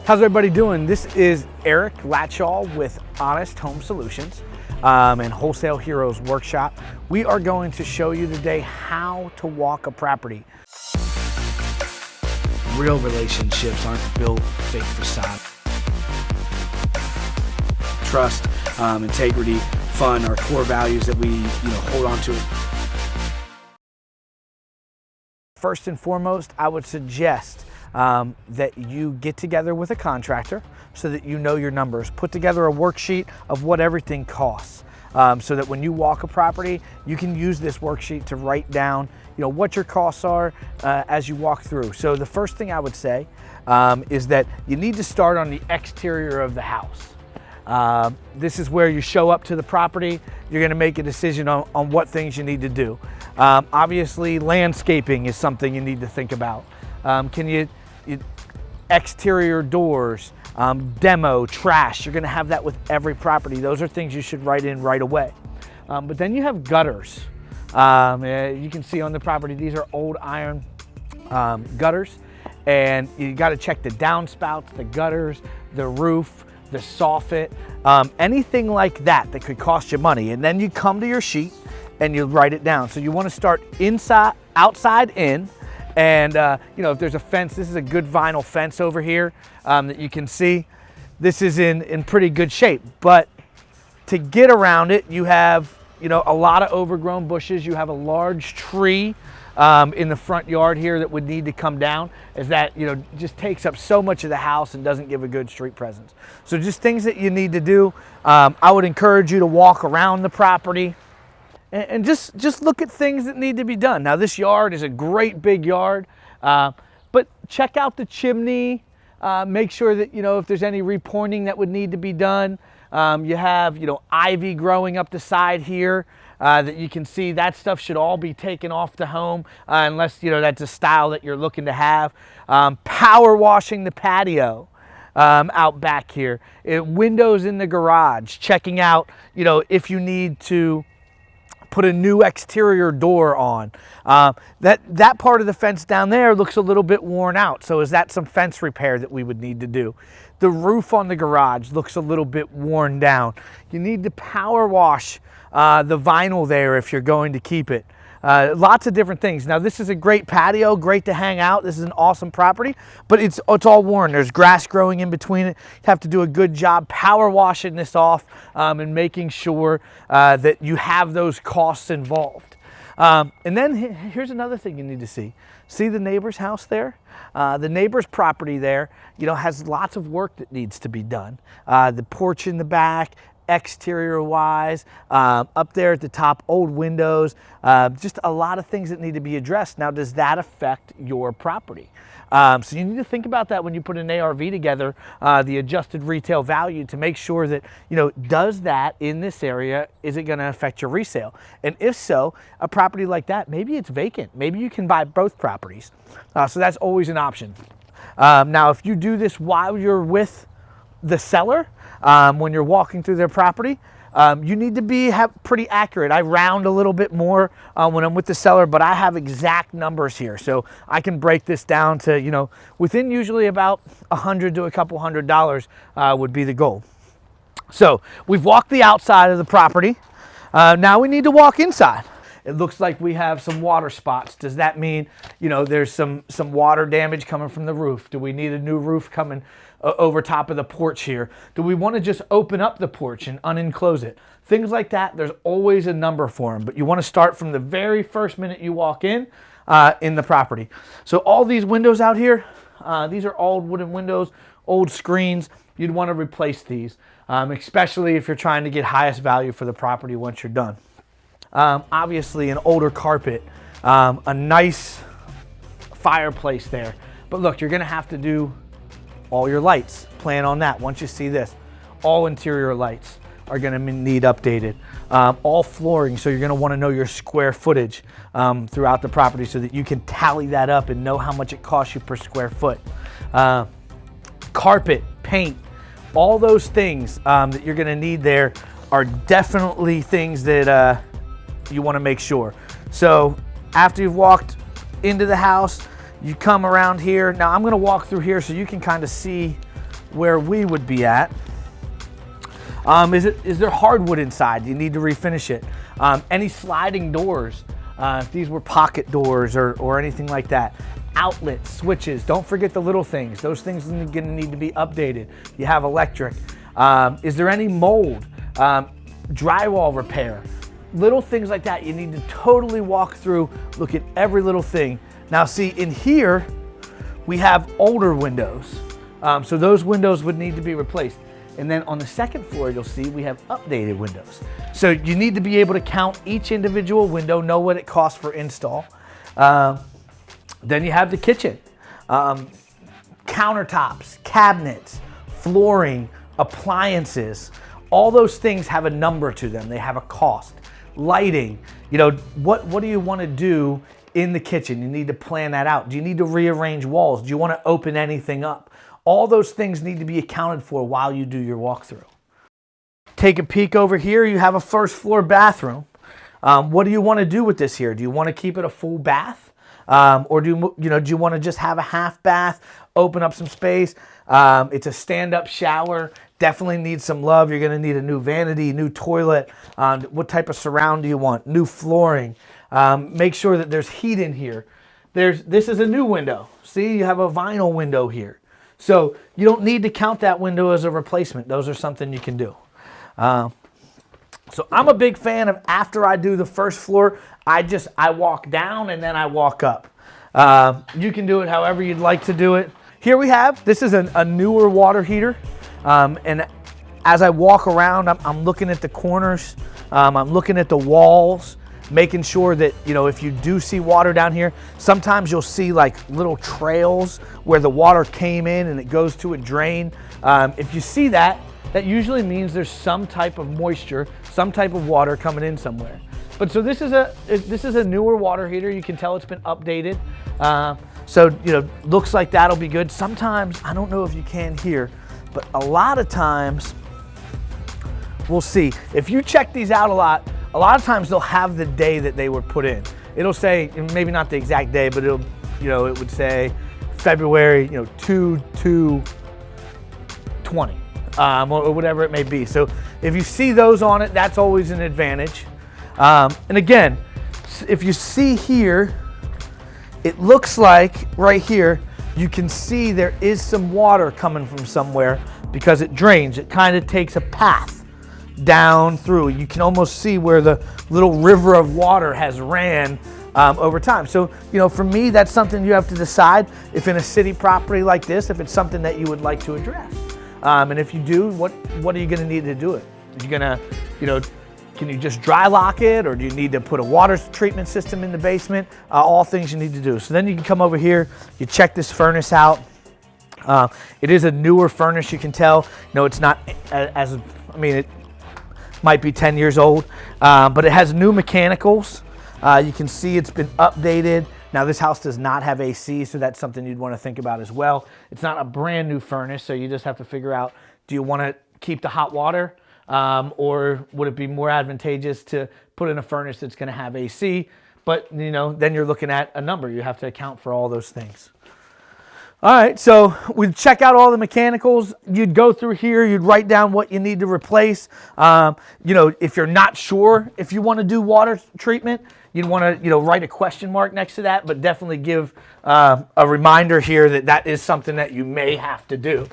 How's everybody doing? This is Eric Latshaw with Honest Home Solutions and Wholesale Heroes Workshop. We are going to show you today how to walk a property. Real relationships aren't built fake facade. Trust, integrity, fun are core values that we hold on to. First and foremost, I would suggest that you get together with a contractor so that you know your numbers. Put together a worksheet of what everything costs so that when you walk a property, you can use this worksheet to write down what your costs are as you walk through. So the first thing I would say is that you need to start on the exterior of the house. This is where you show up to the property. You're going to make a decision on what things you need to do. Obviously, landscaping is something you need to think about. Exterior doors, demo, trash, you're going to have that with every property. Those are things you should write in right away. But then you have gutters. You can see on the property, these are old iron gutters, and you got to check the downspouts, the gutters, the roof, the soffit, anything like that could cost you money. And then you come to your sheet and you write it down. So you want to start inside, outside in. And if there's a fence, this is a good vinyl fence over here that you can see. This is in pretty good shape, but to get around it, you have a lot of overgrown bushes. You have a large tree in the front yard here that would need to come down, as that just takes up so much of the house and doesn't give a good street presence. So just things that you need to do. I would encourage you to walk around the property and just look at things that need to be done. Now, this yard is a great big yard, but check out the chimney. Make sure that, if there's any repointing that would need to be done. You have, ivy growing up the side here that you can see. That stuff should all be taken off the home unless, that's a style that you're looking to have. Power washing the patio out back here. Windows in the garage. Checking out, if you need to put a new exterior door on. That part of the fence down there looks a little bit worn out. So is that some fence repair that we would need to do? The roof on the garage looks a little bit worn down. You need to power wash the vinyl there if you're going to keep it. Lots of different things. Now, this is a great patio, great to hang out. This is an awesome property, but it's all worn. There's grass growing in between it. You have to do a good job power washing this off and making sure that you have those costs involved. And then here's another thing you need to see. See the neighbor's house there? The neighbor's property there, has lots of work that needs to be done. The porch in the back, exterior wise, up there at the top, old windows, just a lot of things that need to be addressed. Now, does that affect your property? So you need to think about that when you put an ARV together, the adjusted retail value, to make sure that, does that in this area, is it going to affect your resale? And if so, a property like that, maybe it's vacant. Maybe you can buy both properties. So that's always an option. Now, if you do this while you're with the seller, when you're walking through their property, you need to be pretty accurate. I round a little bit more when I'm with the seller, but I have exact numbers here. So I can break this down to, within usually about $100 to a couple $100 would be the goal. So we've walked the outside of the property. Now we need to walk inside. It looks like we have some water spots. Does that mean, there's some water damage coming from the roof? Do we need a new roof coming over top of the porch here? Do we want to just open up the porch and unenclose it? Things like that, there's always a number for them, but you want to start from the very first minute you walk in the property. So all these windows out here, these are old wooden windows, old screens. You'd want to replace these, especially if you're trying to get highest value for the property once you're done. Obviously an older carpet, a nice fireplace there. But look, you're gonna have to do all your lights. Plan on that. Once you see this, all interior lights are gonna need updated. All flooring, so you're gonna wanna know your square footage throughout the property so that you can tally that up and know how much it costs you per square foot. Carpet, paint, all those things that you're gonna need there are definitely things that you want to make sure. So after you've walked into the house, you come around here. Now I'm going to walk through here so you can kind of see where we would be at. Is there hardwood inside? Do you need to refinish it? Any sliding doors, if these were pocket doors or anything like that. Outlets, switches, don't forget the little things. Those things are gonna need to be updated. You have electric. Is there any mold? Drywall repair. Little things like that. You need to totally walk through, look at every little thing. Now see, in here, we have older windows. So those windows would need to be replaced. And then on the second floor, you'll see we have updated windows. So you need to be able to count each individual window, know what it costs for install. Then you have the kitchen, countertops, cabinets, flooring, appliances. All those things have a number to them. They have a cost. Lighting, you know, what do you want to do in the kitchen? You need to plan that out. Do you need to rearrange walls? Do you want to open anything up? All those things need to be accounted for while you do your walkthrough. Take a peek over here. You have a first floor bathroom. What do you want to do with this here? Do you want to keep it a full bath? Or do you want to just have a half bath, open up some space? It's a stand-up shower. Definitely needs some love. You're going to need a new vanity, new toilet. What type of surround do you want? New flooring. Make sure that there's heat in here. This is a new window. See, you have a vinyl window here. So you don't need to count that window as a replacement. Those are something you can do. So I'm a big fan of, after I do the first floor, I walk down and then I walk up. You can do it however you'd like to do it. Here we have, this is a newer water heater. And as I walk around, I'm looking at the corners. I'm looking at the walls, making sure that, you know, if you do see water down here, sometimes you'll see like little trails where the water came in and it goes to a drain. If you see that, that usually means there's some type of moisture, some type of water coming in somewhere. But so this is a newer water heater. You can tell it's been updated. So, you know, looks like that'll be good. Sometimes, I don't know if you can here, but a lot of times, we'll see. If you check these out a lot of times they'll have the day that they were put in. It'll say, maybe not the exact day, but it'll, you know, it would say February, you know, 2/2/20. Or whatever it may be. So if you see those on it, that's always an advantage. And again, if you see here, it looks like right here, you can see there is some water coming from somewhere because it drains. It kind of takes a path down through. You can almost see where the little river of water has ran over time. So, you know, for me, that's something you have to decide if in a city property like this, if it's something that you would like to address. And if you do, what are you going to need to do it? Are you going to, you know, can you just dry lock it, or do you need to put a water treatment system in the basement? All things you need to do. So then you can come over here, you check this furnace out. It is a newer furnace, you can tell. No, it's not as, I mean, it might be 10 years old, but it has new mechanicals. You can see it's been updated. Now this house does not have AC, so that's something you'd want to think about as well. It's not a brand new furnace, so you just have to figure out, do you want to keep the hot water, or would it be more advantageous to put in a furnace that's going to have AC? But, you know, then you're looking at a number. You have to account for all those things. All right, so we'd check out all the mechanicals. You'd go through here, you'd write down what you need to replace. You know, if you're not sure if you want to do water treatment, you'd want to, you know, write a question mark next to that, but definitely give a reminder here that that is something that you may have to do.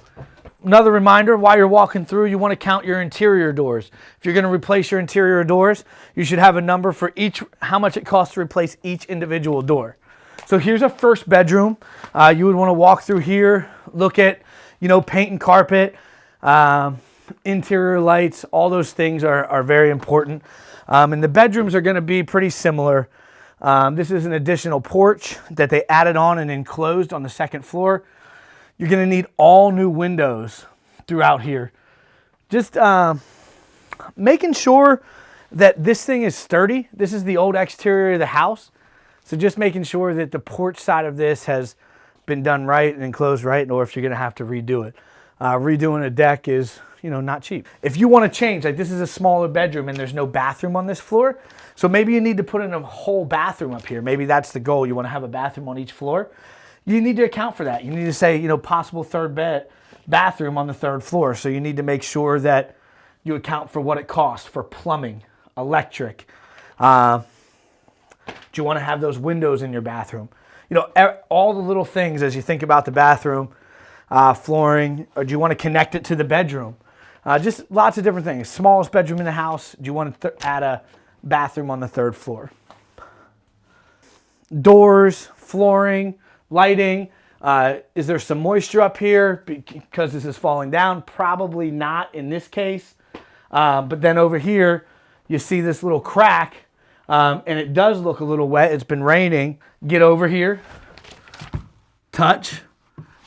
Another reminder, while you're walking through, you want to count your interior doors. If you're going to replace your interior doors, you should have a number for each, how much it costs to replace each individual door. So here's a first bedroom. You would want to walk through here, look at, you know, paint and carpet, interior lights, all those things are very important. And the bedrooms are going to be pretty similar. This is an additional porch that they added on and enclosed on the second floor. You're going to need all new windows throughout here. Just making sure that this thing is sturdy. This is the old exterior of the house. So just making sure that the porch side of this has been done right and enclosed right, or if you're going to have to redo it. Redoing a deck is, you know, not cheap. If you want to change, like this is a smaller bedroom and there's no bathroom on this floor, so maybe you need to put in a whole bathroom up here. Maybe that's the goal. You want to have a bathroom on each floor. You need to account for that. You need to say, you know, possible third bed, bathroom on the 3rd floor. So you need to make sure that you account for what it costs for plumbing, electric. Do you want to have those windows in your bathroom? You know, all the little things as you think about the bathroom, flooring, or do you want to connect it to the bedroom? Just lots of different things. Smallest bedroom in the house, do you want to add a bathroom on the 3rd floor? Doors, flooring, lighting. Is there some moisture up here because this is falling down? Probably not in this case. But then over here, you see this little crack, and it does look a little wet. It's been raining. Get over here, touch.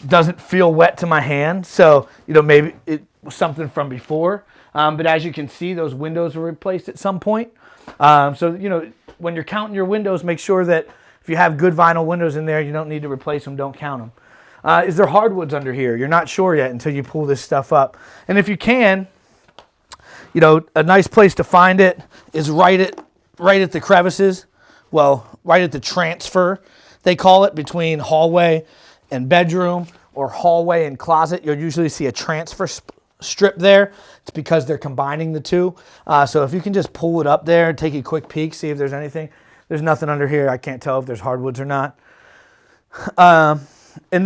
Doesn't feel wet to my hand, so you know maybe it was something from before. But as you can see, those windows were replaced at some point. So you know when you're counting your windows, make sure that if you have good vinyl windows in there, you don't need to replace them. Don't count them. Is there hardwoods under here? You're not sure yet until you pull this stuff up. And if you can, you know, a nice place to find it is right at the crevices. Well, right at the transfer, they call it, between hallway and bedroom, or hallway and closet. You'll usually see a transfer strip there. It's because they're combining the two. So if you can just pull it up there and take a quick peek, see if there's anything. There's nothing under here. I can't tell if there's hardwoods or not. And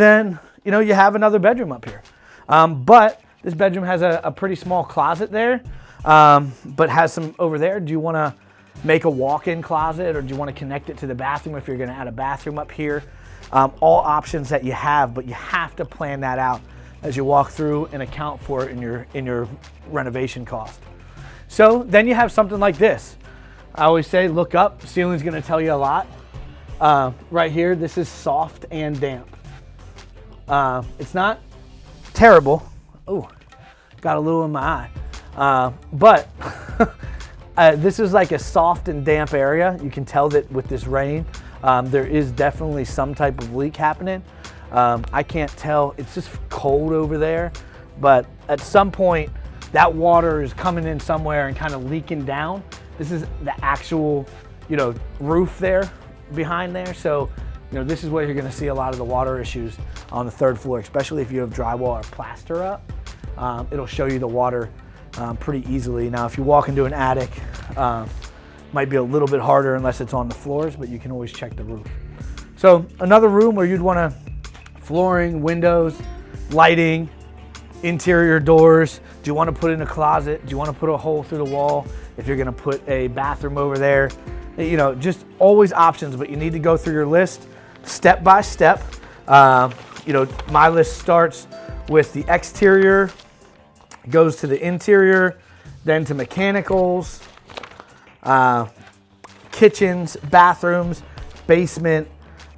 then, you know, you have another bedroom up here. But this bedroom has a pretty small closet there, but has some over there. Do you want to make a walk-in closet, or do you want to connect it to the bathroom if you're going to add a bathroom up here? All options that you have, but you have to plan that out as you walk through and account for it in your renovation cost. So then you have something like this. I always say look up. Ceiling's going to tell you a lot. Right here, this is soft and damp. It's not terrible. Oh, got a little in my eye. But this is like a soft and damp area. You can tell that with this rain, there is definitely some type of leak happening. I can't tell. It's just cold over there. But at some point, that water is coming in somewhere and kind of leaking down. This is the actual, you know, roof there behind there. So, you know, this is where you're going to see a lot of the water issues on the 3rd floor, especially if you have drywall or plaster up. It'll show you the water pretty easily. Now, if you walk into an attic, might be a little bit harder unless it's on the floors, but you can always check the roof. So another room where you'd want to flooring, windows, lighting, interior doors. Do you want to put in a closet? Do you want to put a hole through the wall? If you're going to put a bathroom over there, you know, just always options, but you need to go through your list step by step. You know, my list starts with the exterior, goes to the interior, then to mechanicals, kitchens, bathrooms, basement,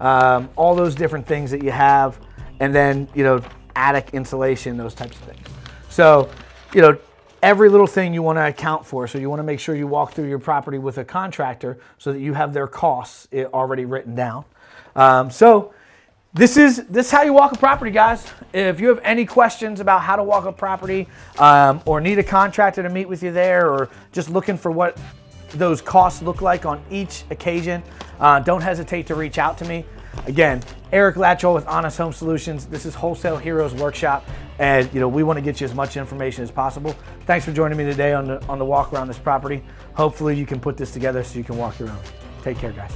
all those different things that you have, and then, you know, attic insulation, those types of things. So, you know, every little thing you want to account for. So you want to make sure you walk through your property with a contractor so that you have their costs already written down. So this is how you walk a property, guys. If you have any questions about how to walk a property, or need a contractor to meet with you there, or just looking for what those costs look like on each occasion, don't hesitate to reach out to me. Again, Erik with Honest Home Solutions. This is Wholesale Heroes Workshop, and you know we want to get you as much information as possible. Thanks for joining me today on the walk around this property. Hopefully you can put this together so you can walk your own. Take care, guys.